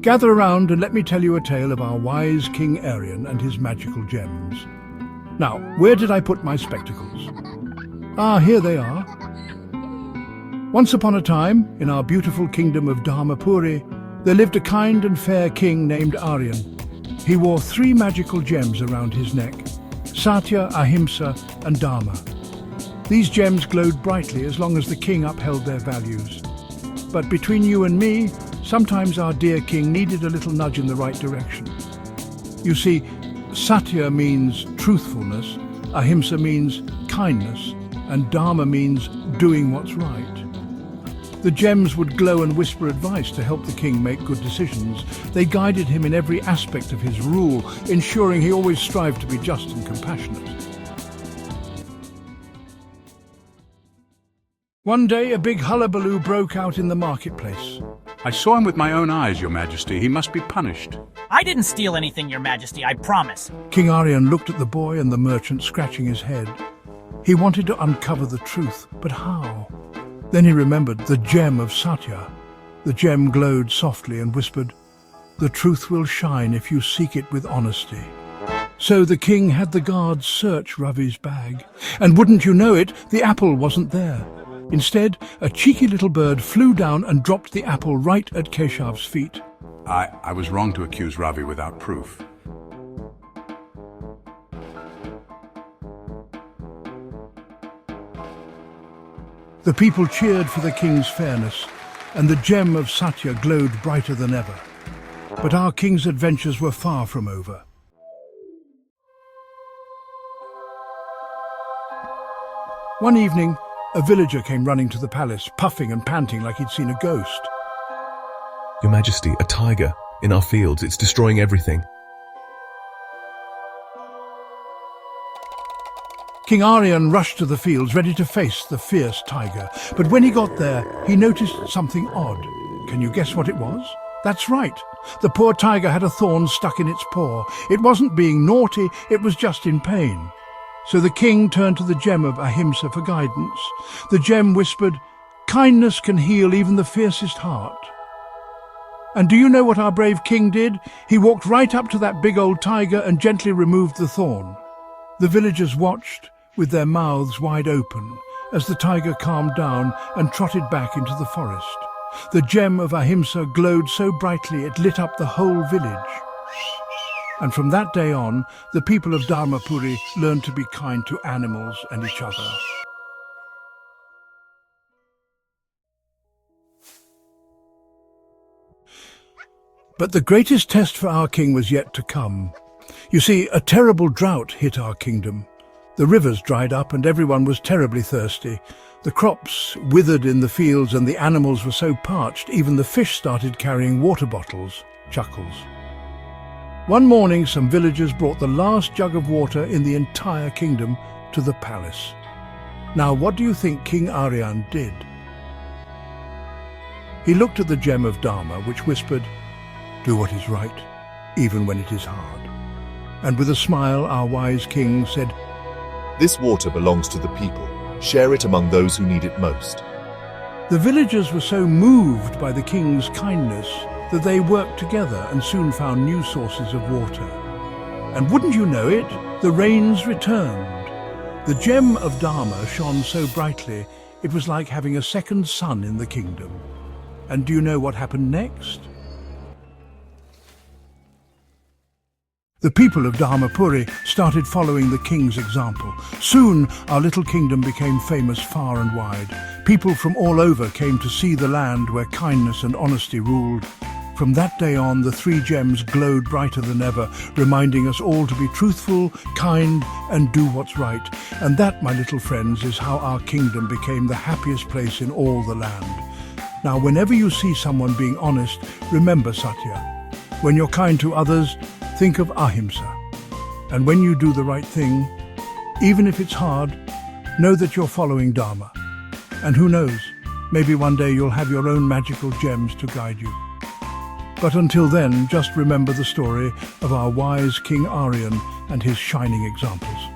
Gather around and let me tell you a tale of our wise King Aryan and his magical gems. Now, where did I put my spectacles? Ah, here they are. Once upon a time, in our beautiful kingdom of Dharma, there lived a kind and fair king named Aryan. He wore 3 magical gems around his neck: Satya, Ahimsa and Dharma. These gems glowed brightly as long as the king upheld their values. But between you and me, sometimes our dear king needed a little nudge in the right direction. You see, Satya means truthfulness, Ahimsa means kindness, and Dharma means doing what's right. The gems would glow and whisper advice to help the king make good decisions. They guided him in every aspect of his rule, ensuring he always strived to be just and compassionate. One day, a big hullabaloo broke out in the marketplace. I saw him with my own eyes, Your Majesty. He must be punished. I didn't steal anything, Your Majesty, I promise. King Aryan looked at the boy and the merchant, scratching his head. He wanted to uncover the truth, but how? Then he remembered the gem of Satya. The gem glowed softly and whispered, "The truth will shine if you seek it with honesty." So the king had the guards search Ravi's bag. And wouldn't you know it, the apple wasn't there. Instead, a cheeky little bird flew down and dropped the apple right at Keshav's feet. I was wrong to accuse Ravi without proof. The people cheered for the king's fairness, and the gem of Satya glowed brighter than ever. But our king's adventures were far from over. One evening, a villager came running to the palace, puffing and panting like he'd seen a ghost. Your Majesty, a tiger in our fields. It's destroying everything. King Aryan rushed to the fields, ready to face the fierce tiger. But when he got there, he noticed something odd. Can you guess what it was? That's right. The poor tiger had a thorn stuck in its paw. It wasn't being naughty, it was just in pain. So the king turned to the gem of Ahimsa for guidance. The gem whispered, "Kindness can heal even the fiercest heart." And do you know what our brave king did? He walked right up to that big old tiger and gently removed the thorn. The villagers watched, with their mouths wide open, as the tiger calmed down and trotted back into the forest. The gem of Ahimsa glowed so brightly it lit up the whole village. And from that day on, the people of Dharma learned to be kind to animals and each other. But the greatest test for our king was yet to come. You see, a terrible drought hit our kingdom. The rivers dried up and everyone was terribly thirsty. The crops withered in the fields and the animals were so parched, even the fish started carrying water bottles. Chuckles. One morning, some villagers brought the last jug of water in the entire kingdom to the palace. Now, what do you think King Aryan did? He looked at the gem of Dharma, which whispered, "Do what is right, even when it is hard." And with a smile, our wise king said, "This water belongs to the people. Share it among those who need it most." The villagers were so moved by the king's kindness that they worked together and soon found new sources of water. And wouldn't you know it, the rains returned. The gem of Dharma shone so brightly, it was like having a second sun in the kingdom. And do you know what happened next? The people of Dharmapuri started following the king's example. Soon, our little kingdom became famous far and wide. People from all over came to see the land where kindness and honesty ruled. From that day on, the 3 gems glowed brighter than ever, reminding us all to be truthful, kind, and do what's right. And that, my little friends, is how our kingdom became the happiest place in all the land. Now, whenever you see someone being honest, remember Satya. When you're kind to others, think of Ahimsa. And when you do the right thing, even if it's hard, know that you're following Dharma. And who knows, maybe one day you'll have your own magical gems to guide you. But until then, just remember the story of our wise King Aryan and his shining examples.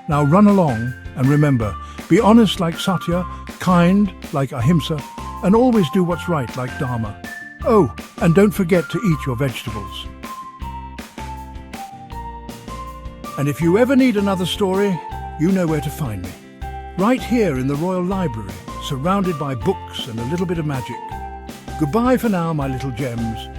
Now run along and remember, be honest like Satya, kind like Ahimsa, and always do what's right like Dharma. Oh, and don't forget to eat your vegetables. And if you ever need another story, you know where to find me. Right here in the Royal Library, surrounded by books and a little bit of magic. Goodbye for now, my little gems.